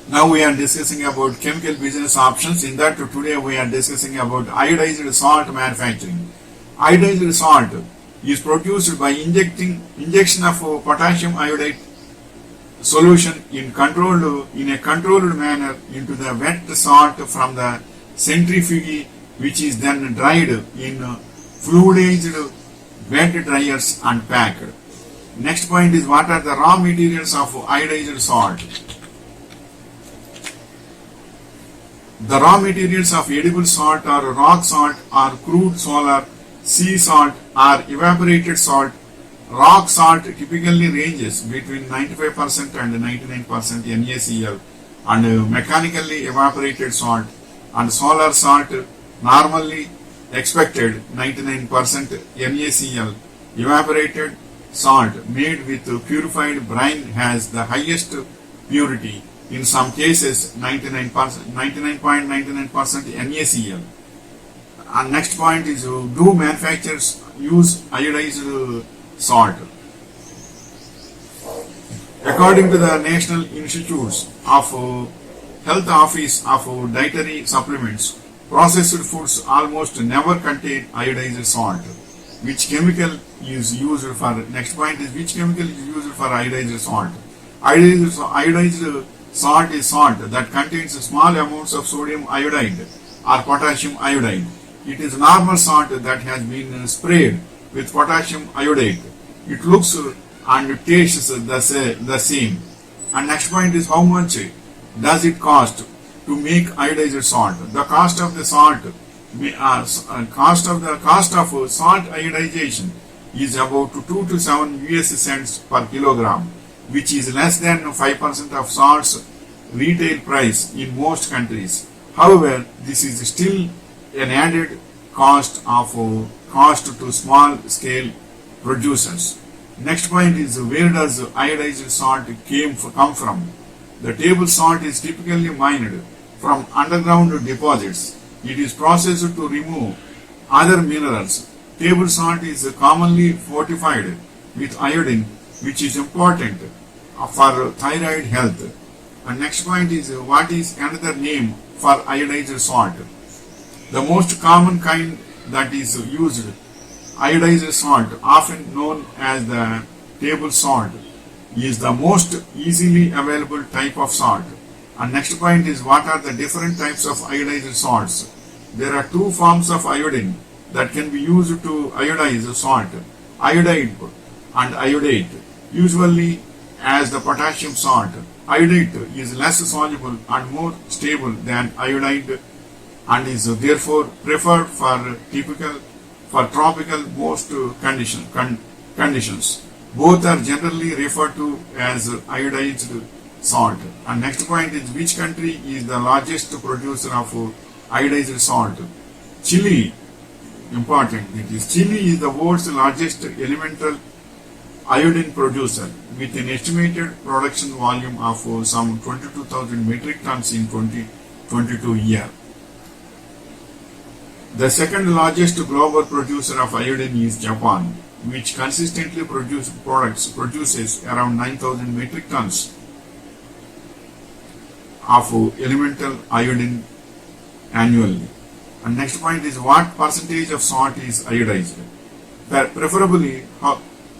Now we are discussing about chemical business options. In that today we are discussing about iodized salt manufacturing. Iodized salt is produced by injection of potassium iodate solution in a controlled manner into the wet salt from the centrifuge, which is then dried in fluidized wet dryers and packed. Next point is, what are the raw materials of iodized salt? The raw materials of edible salt are rock salt or crude solar, sea salt or evaporated salt. Rock salt typically ranges between 95% and 99% NaCl, and mechanically evaporated salt and solar salt normally expected 99% NaCl. Evaporated salt made with purified brine has the highest purity, in some cases 99.99% NaCl. And next point is, do manufacturers use iodized salt? According to the National Institutes of Health Office of Dietary Supplements, processed foods almost never contain iodized salt. Which chemical is used for? Next point is, which chemical is used for iodized salt? Iodized salt is salt that contains small amounts of sodium iodide or potassium iodide. It is normal salt that has been sprayed with potassium iodate. It looks and tastes the same. And next point is, how much does it cost to make iodized salt? The cost of the salt salt iodization is about 2 to 7 US cents per kilogram, which is less than 5% of salt's retail price in most countries. However, this is still an added cost to small scale producers. Next point is, where does iodized salt come from? The table salt is typically mined from underground deposits. It is processed to remove other minerals. Table salt is commonly fortified with iodine, which is important for thyroid health. And next point is, what is another name for iodized salt? The most common kind that is used, iodized salt, often known as the table salt, is the most easily available type of salt. And next point is, what are the different types of iodized salts? There are two forms of iodine that can be used to iodize salt: iodide and iodate. Usually as the potassium salt, iodate is less soluble and more stable than iodide, and is therefore preferred for tropical most conditions. Both are generally referred to as iodized salt. And next point is, which country is the largest producer of iodized salt? Chile. Important. It is Chile is the world's largest elemental iodine producer, with an estimated production volume of some 22,000 metric tons in 2022 year. The second largest global producer of iodine is Japan, which consistently produces around 9,000 metric tons of elemental iodine annually. And next point is, what percentage of salt is iodized? Preferably,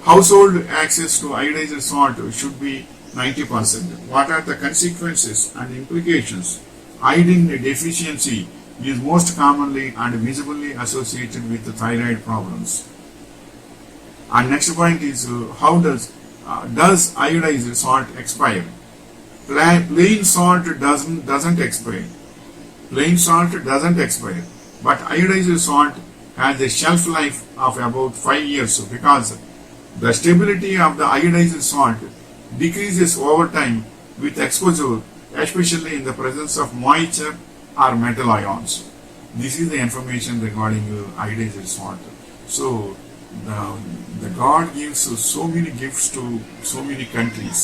household access to iodized salt should be 90%. What are the consequences and implications? Iodine deficiency is most commonly and visibly associated with thyroid problems. And next point is, how does iodized salt expire? Plain salt doesn't expire. Plain salt doesn't expire, but iodized salt has a shelf life of about 5 years, because the stability of the iodized salt decreases over time with exposure, especially in the presence of moisture or metal ions. This is the information regarding iodized salt. So the God gives so many gifts to so many countries.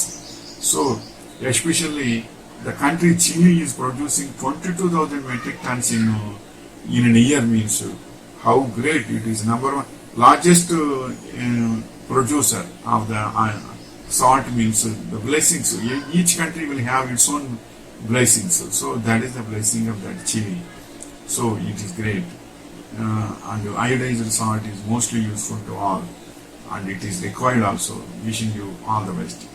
So especially the country Chile is producing 22,000 metric tons in a year, means how great it is. Number one, largest producer of the salt, means the blessings. Each country will have its own blessings. So that is the blessing of that chili. So it is great. And iodized salt is mostly useful to all, and it is required also. Wishing you all the best.